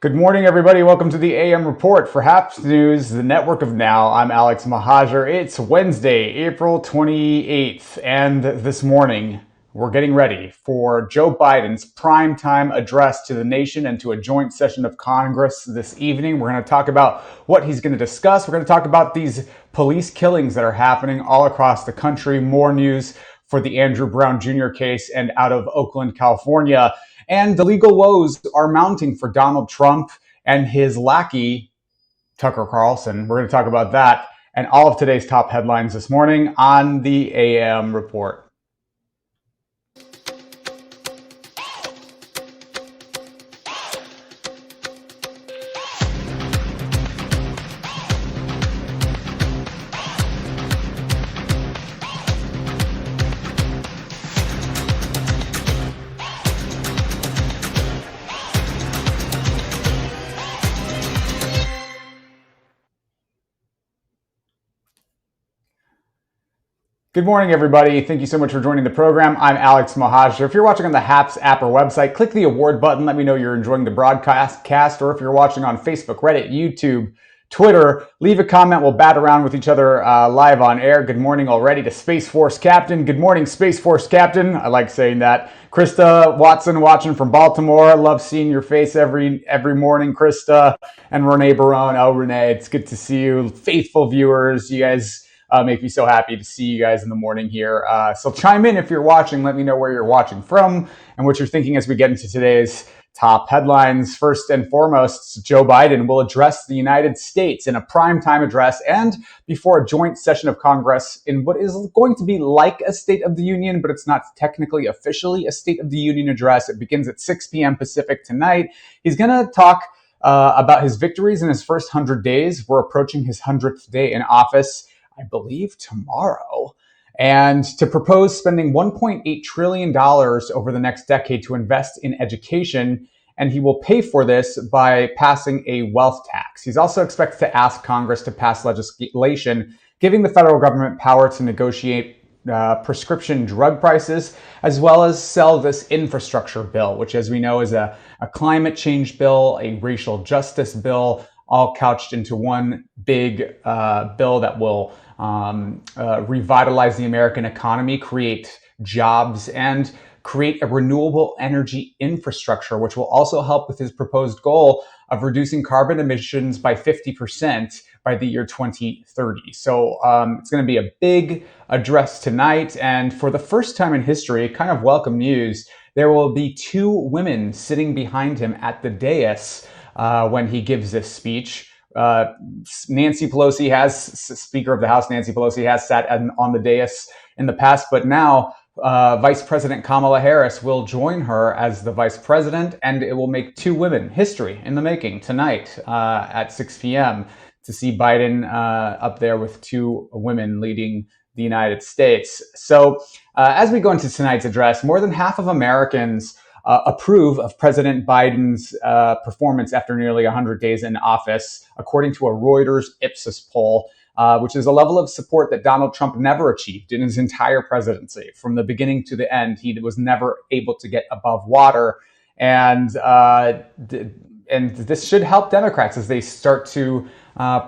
Good morning, everybody. Welcome to the AM Report for Haps News, the network of now. I'm Alex Mahajer. It's Wednesday, April 28th, and this morning we're getting ready for Joe Biden's primetime address to the nation and to a joint session of Congress this evening. We're going to talk about what he's going to discuss. We're going to talk about these police killings that are happening all across the country, more news for the Andrew Brown Jr. case, and out of Oakland, California. And the legal woes are mounting for Donald Trump and his lackey, Tucker Carlson. We're going to talk about that and all of today's top headlines this morning on the AM Report. Good morning, everybody. Thank you so much for joining the program. I'm Alex Mahajer. If you're watching on the Haps app or website, click the award button. Let me know you're enjoying the broadcast. Or if you're watching on Facebook, Reddit, YouTube, Twitter, leave a comment. We'll bat around with each other live on air. Good morning already to Space Force Captain. Good morning, Space Force Captain. I like saying that. Krista Watson watching from Baltimore. Love seeing your face every morning, Krista. And Renee Barone. Oh, Renee, it's good to see you. Faithful viewers, you guys make me so happy to see you guys in the morning here. So chime in if you're watching. Let me know where you're watching from and what you're thinking as we get into today's top headlines. First and foremost, Joe Biden will address the United States in a primetime address and before a joint session of Congress in what is going to be like a State of the Union, but it's not technically officially a State of the Union address. It begins at 6 p.m. Pacific tonight. He's going to talk about his victories in his first 100 days. We're approaching his 100th day in office, I believe tomorrow, and to propose spending $1.8 trillion over the next decade to invest in education. And he will pay for this by passing a wealth tax. He's also expected to ask Congress to pass legislation giving the federal government power to negotiate prescription drug prices, as well as sell this infrastructure bill, which, as we know, is a climate change bill, a racial justice bill, all couched into one big bill that will revitalize the American economy, create jobs, and create a renewable energy infrastructure, which will also help with his proposed goal of reducing carbon emissions by 50% by the year 2030. So it's going to be a big address tonight. And for the first time in history, kind of welcome news, there will be two women sitting behind him at the dais when he gives this speech. Nancy Pelosi Speaker of the House Nancy Pelosi has sat on the dais in the past, but now Vice President Kamala Harris will join her as the vice president, and it will make two women history in the making tonight at 6 p.m. to see Biden up there with two women leading the United States. So as we go into tonight's address, more than half of Americans approve of President Biden's performance after nearly 100 days in office, according to a Reuters Ipsos poll, which is a level of support that Donald Trump never achieved in his entire presidency. From the beginning to the end, he was never able to get above water. And this should help Democrats as they start to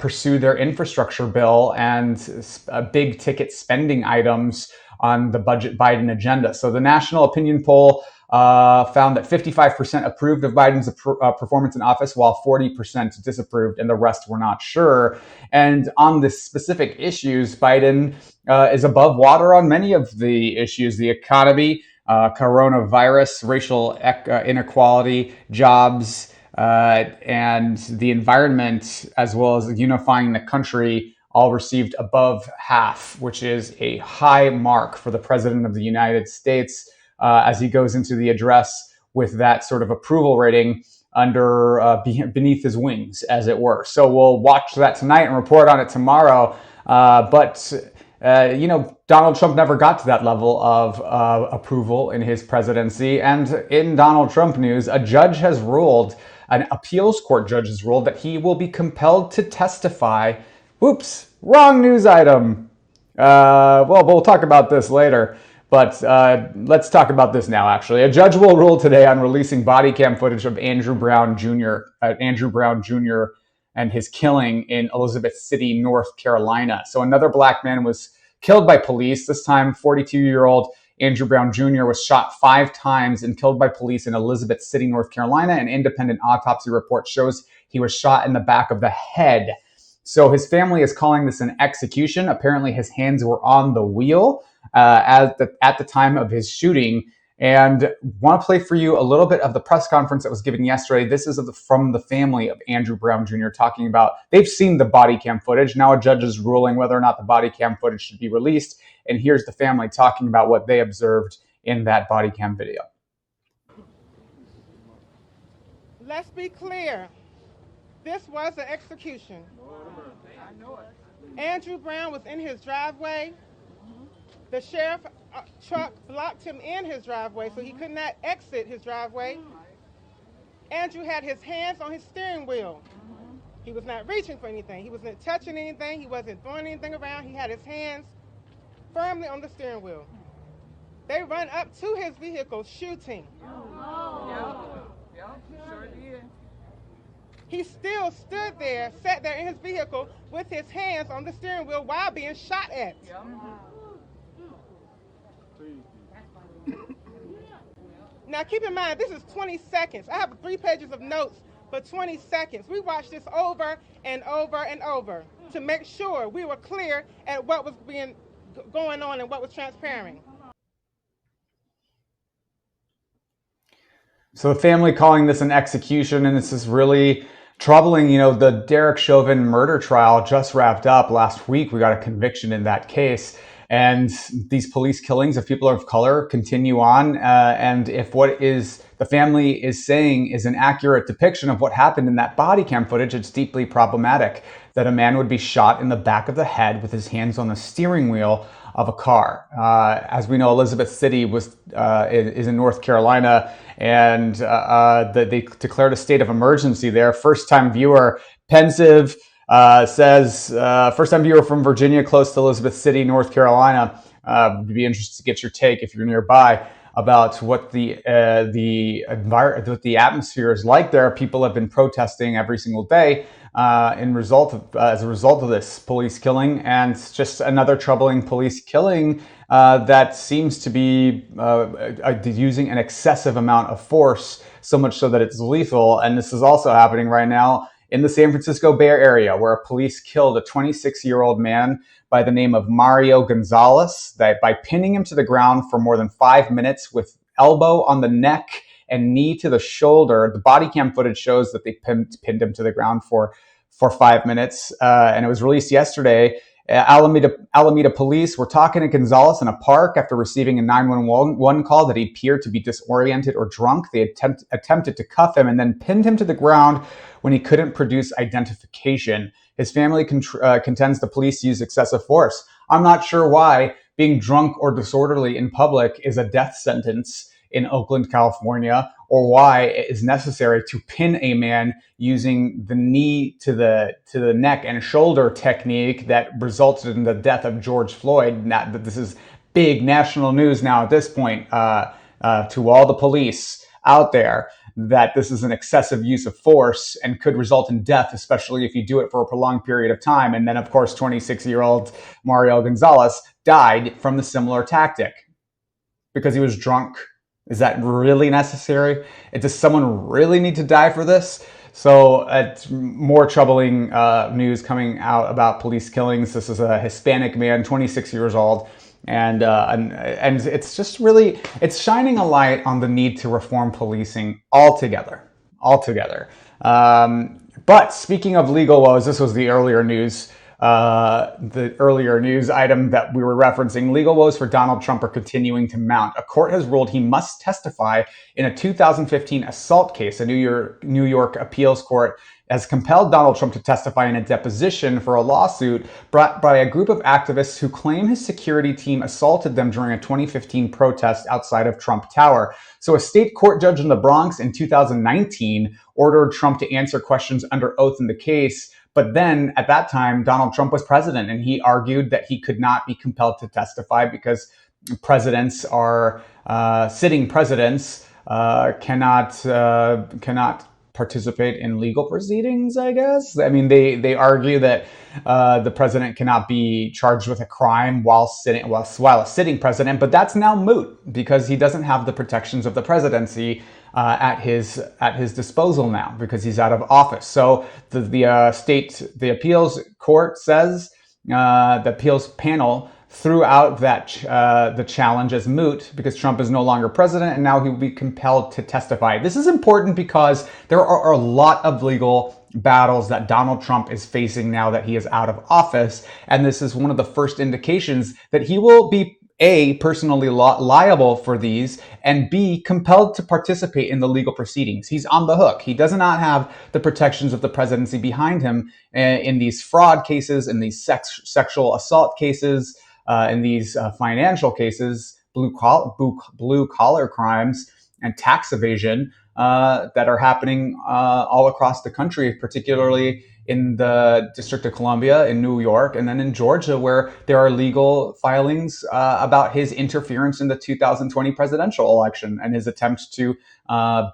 pursue their infrastructure bill and big ticket spending items on the budget Biden agenda. So the national opinion poll found that 55% approved of Biden's performance in office, while 40% disapproved, and the rest were not sure. And on the specific issues, Biden is above water on many of the issues: the economy, coronavirus, racial inequality, jobs, and the environment, as well as unifying the country, all received above half, which is a high mark for the President of the United States as he goes into the address with that sort of approval rating beneath his wings, as it were. So we'll watch that tonight and report on it tomorrow. But Donald Trump never got to that level of approval in his presidency. And in Donald Trump news, an appeals court judge has ruled that he will be compelled to testify. Oops, wrong news item. Well, we'll talk about this later. But let's talk about this now, actually. A judge will rule today on releasing body cam footage of Andrew Brown Jr. And his killing in Elizabeth City, North Carolina. So another black man was killed by police. This time, 42-year-old Andrew Brown Jr. was shot 5 times and killed by police in Elizabeth City, North Carolina. An independent autopsy report shows he was shot in the back of the head. So his family is calling this an execution. Apparently his hands were on the wheel at the time of his shooting. And want to play for you a little bit of the press conference that was given yesterday. This is from the family of Andrew Brown Jr. talking about they've seen the body cam footage. Now a judge is ruling whether or not the body cam footage should be released. And here's the family talking about what they observed in that body cam video. Let's be clear. This was an execution. Andrew Brown was in his driveway. The sheriff truck blocked him in his driveway, so he could not exit his driveway. Andrew had his hands on his steering wheel. He was not reaching for anything. He wasn't touching anything. He wasn't throwing anything around. He had his hands firmly on the steering wheel. They run up to his vehicle shooting. Sure did. He still stood there, sat there in his vehicle with his hands on the steering wheel while being shot at. Now keep in mind, this is 20 seconds. I have 3 pages of notes for 20 seconds. We watched this over and over and over to make sure we were clear at what was going on and what was transpiring. So the family calling this an execution, and this is really troubling. You know, the Derek Chauvin murder trial just wrapped up last week. We got a conviction in that case. And these police killings of people of color continue on. And if what is the family is saying is an accurate depiction of what happened in that body cam footage, it's deeply problematic that a man would be shot in the back of the head with his hands on the steering wheel of a car. As we know, Elizabeth City is in North Carolina, and they declared a state of emergency there. First-time viewer, pensive, says, first-time viewer from Virginia, close to Elizabeth City, North Carolina. Would be interested to get your take if you're nearby about what the atmosphere is like there. People have been protesting every single day as a result of this police killing, and it's just another troubling police killing that seems to be using an excessive amount of force, so much so that it's lethal. And this is also happening right now in the San Francisco Bay Area, where police killed a 26-year-old man by the name of Mario Gonzalez by pinning him to the ground for more than 5 minutes with elbow on the neck and knee to the shoulder. The body cam footage shows that they pinned him to the ground for 5 minutes, and it was released yesterday. Alameda police were talking to Gonzalez in a park after receiving a 911 call that he appeared to be disoriented or drunk. They attempted to cuff him and then pinned him to the ground when he couldn't produce identification. His family contends the police used excessive force. I'm not sure why being drunk or disorderly in public is a death sentence in Oakland, California, or why it is necessary to pin a man using the knee to the neck and shoulder technique that resulted in the death of George Floyd. This is big national news now at this point to all the police out there, that this is an excessive use of force and could result in death, especially if you do it for a prolonged period of time. And then, of course, 26-year-old Mario Gonzalez died from the similar tactic because he was drunk. Is that really necessary? Does someone really need to die for this? So it's more troubling news coming out about police killings. This is a Hispanic man, 26 years old. And it's just really, it's shining a light on the need to reform policing altogether. But speaking of legal woes, this was the earlier news item that we were referencing. Legal woes for Donald Trump are continuing to mount. A court has ruled he must testify in a 2015 assault case. A New York appeals court has compelled Donald Trump to testify in a deposition for a lawsuit brought by a group of activists who claim his security team assaulted them during a 2015 protest outside of Trump Tower. So a state court judge in the Bronx in 2019 ordered Trump to answer questions under oath in the case. But then at that time, Donald Trump was president, and he argued that he could not be compelled to testify because presidents are sitting presidents cannot participate in legal proceedings, I guess. I mean, they argue that the president cannot be charged with a crime while a sitting president, but that's now moot because he doesn't have the protections of the presidency at his disposal now because he's out of office. So the appeals court says the appeals panel threw out the challenge as moot because Trump is no longer president and now he will be compelled to testify. This is important because there are a lot of legal battles that Donald Trump is facing now that he is out of office, and this is one of the first indications that he will be A, personally liable for these, and B, compelled to participate in the legal proceedings. He's on the hook. He does not have the protections of the presidency behind him in these fraud cases, in these sexual assault cases, in these financial cases, blue collar crimes, and tax evasion that are happening all across the country, particularly in the District of Columbia, in New York, and then in Georgia, where there are legal filings about his interference in the 2020 presidential election and his attempts to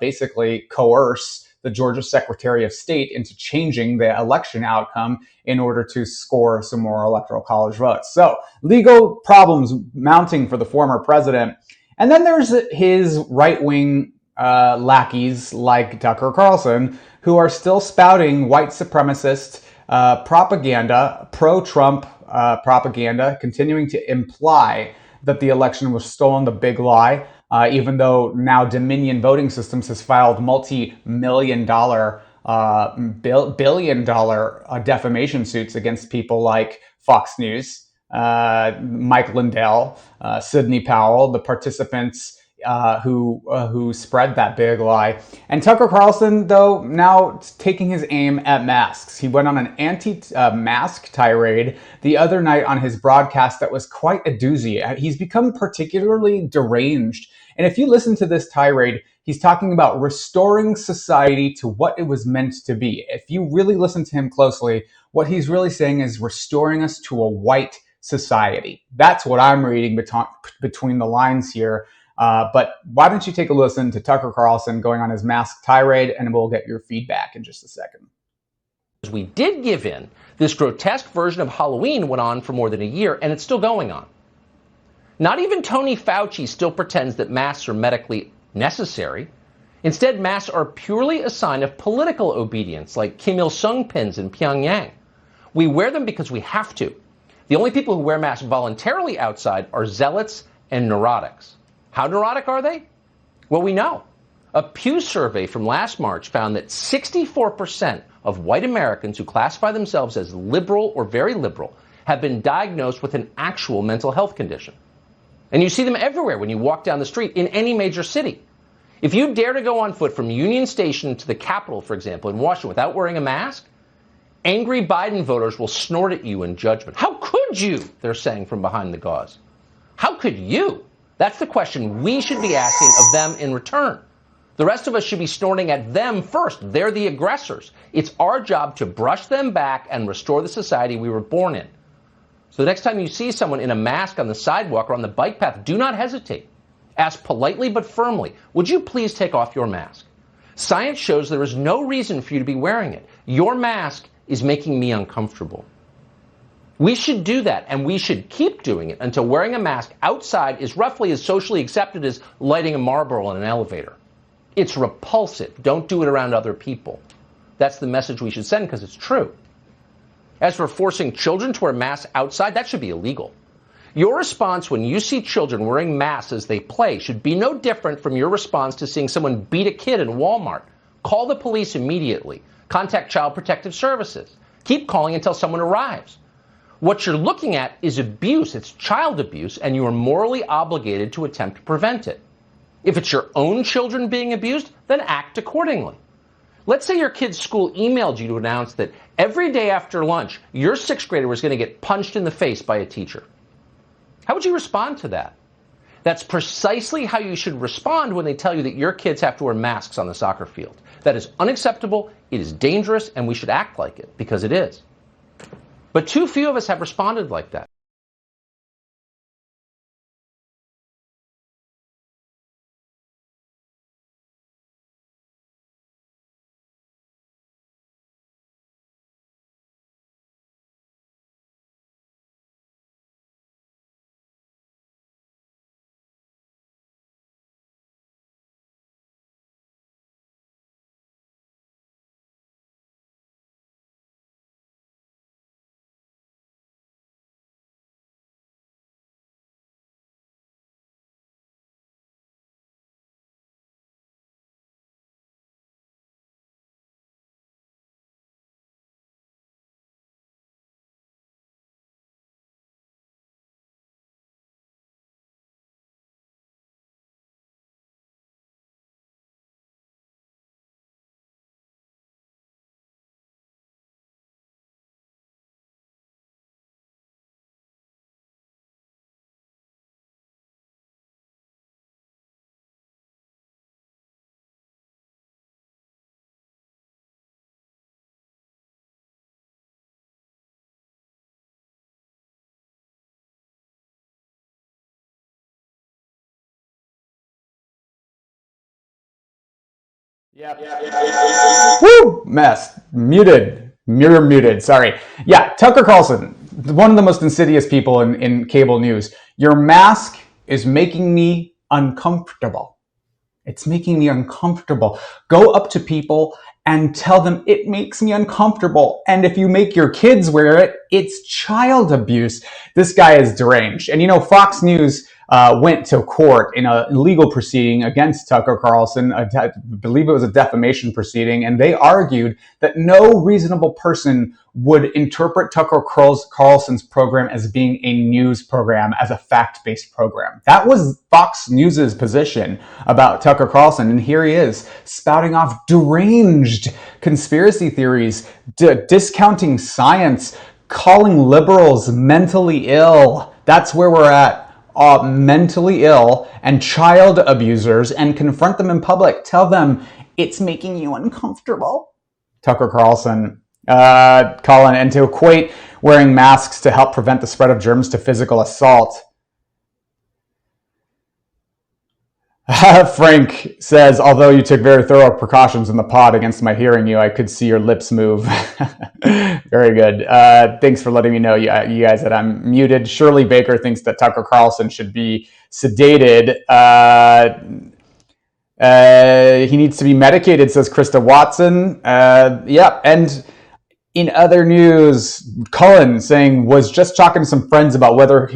basically coerce the Georgia Secretary of State into changing the election outcome in order to score some more electoral college votes. So legal problems mounting for the former president. And then there's his right-wing lackeys like Tucker Carlson, who are still spouting white supremacist propaganda, pro-Trump propaganda, continuing to imply that the election was stolen, the big lie, even though now Dominion Voting Systems has filed multi-million dollar, billion dollar defamation suits against people like Fox News, Mike Lindell, Sidney Powell, the participants who spread that big lie. And Tucker Carlson, though, now taking his aim at masks. He went on an anti-mask tirade the other night on his broadcast that was quite a doozy. He's become particularly deranged. And if you listen to this tirade, he's talking about restoring society to what it was meant to be. If you really listen to him closely, what he's really saying is restoring us to a white society. That's what I'm reading between the lines here. But why don't you take a listen to Tucker Carlson going on his mask tirade, and we'll get your feedback in just a second. We did give in. This grotesque version of Halloween went on for more than a year, and it's still going on. Not even Tony Fauci still pretends that masks are medically necessary. Instead, masks are purely a sign of political obedience, like Kim Il-sung pins in Pyongyang. We wear them because we have to. The only people who wear masks voluntarily outside are zealots and neurotics. How neurotic are they? Well, we know. A Pew survey from last March found that 64% of white Americans who classify themselves as liberal or very liberal have been diagnosed with an actual mental health condition. And you see them everywhere when you walk down the street in any major city. If you dare to go on foot from Union Station to the Capitol, for example, in Washington without wearing a mask, angry Biden voters will snort at you in judgment. How could you? They're saying from behind the gauze. How could you? That's the question we should be asking of them in return. The rest of us should be snorting at them first. They're the aggressors. It's our job to brush them back and restore the society we were born in. So the next time you see someone in a mask on the sidewalk or on the bike path, do not hesitate. Ask politely but firmly, would you please take off your mask? Science shows there is no reason for you to be wearing it. Your mask is making me uncomfortable. We should do that, and we should keep doing it until wearing a mask outside is roughly as socially accepted as lighting a Marlboro in an elevator. It's repulsive. Don't do it around other people. That's the message we should send because it's true. As for forcing children to wear masks outside, that should be illegal. Your response when you see children wearing masks as they play should be no different from your response to seeing someone beat a kid in Walmart. Call the police immediately. Contact Child Protective Services. Keep calling until someone arrives. What you're looking at is abuse. It's child abuse, and you are morally obligated to attempt to prevent it. If it's your own children being abused, then act accordingly. Let's say your kid's school emailed you to announce that every day after lunch, your sixth grader was going to get punched in the face by a teacher. How would you respond to that? That's precisely how you should respond when they tell you that your kids have to wear masks on the soccer field. That is unacceptable, it is dangerous, and we should act like it, because it is. But too few of us have responded like that. Yep. Woo! Mess. Muted. Mirror muted. Sorry. Yeah, Tucker Carlson, one of the most insidious people in cable news. Your mask is making me uncomfortable. It's making me uncomfortable. Go up to people and tell them it makes me uncomfortable. And if you make your kids wear it, it's child abuse. This guy is deranged. And you know, Fox News went to court in a legal proceeding against Tucker Carlson. I believe it was a defamation proceeding. And they argued that no reasonable person would interpret Tucker Carlson's program as being a news program, as a fact-based program. That was Fox News's position about Tucker Carlson. And here he is spouting off deranged conspiracy theories, discounting science, calling liberals mentally ill. That's where we're at. Mentally ill and child abusers, and confront them in public. Tell them it's making you uncomfortable. Tucker Carlson, Colin, and to equate wearing masks to help prevent the spread of germs to physical assault. Frank says, although you took very thorough precautions in the pod against my hearing you, I could see your lips move. Very good. Thanks for letting me know, you guys, that I'm muted. Shirley Baker thinks that Tucker Carlson should be sedated. He needs to be medicated, says Krista Watson. Yeah, and in other news, Cullen saying, was just talking to some friends about whether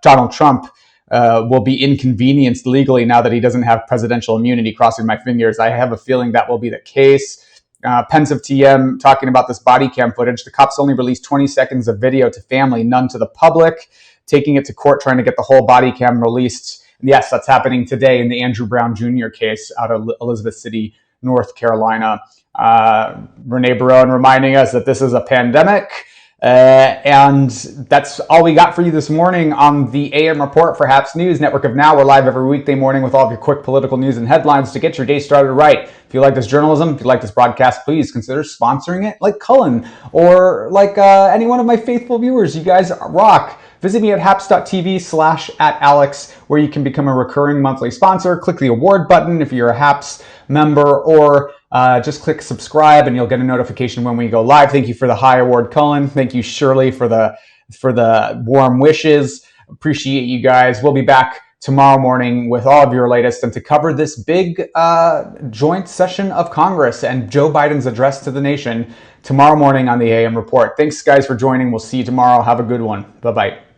Donald Trump will be inconvenienced legally now that he doesn't have presidential immunity. Crossing my fingers. I have a feeling that will be the case. Pensive TM talking about this body cam footage. The cops only released 20 seconds of video to family, none to the public. Taking it to court, trying to get the whole body cam released. Yes, that's happening today in the Andrew Brown Jr. case out of Elizabeth City, North Carolina. Renee Barone reminding us that this is a pandemic. And that's all we got for you this morning on the AM Report for Haps News Network of Now. We're live every weekday morning with all of your quick political news and headlines to get your day started right. If you like this journalism, if you like this broadcast, please consider sponsoring it, like Cullen or like any one of my faithful viewers. You guys rock. Visit me at haps.tv/@Alex, where you can become a recurring monthly sponsor. Click the award button if you're a Haps member, or just click subscribe and you'll get a notification when we go live. Thank you for the high award, Cullen. Thank you, Shirley, for the warm wishes. Appreciate you guys. We'll be back tomorrow morning with all of your latest and to cover this big joint session of Congress and Joe Biden's address to the nation tomorrow morning on the AM Report. Thanks, guys, for joining. We'll see you tomorrow. Have a good one. Bye-bye.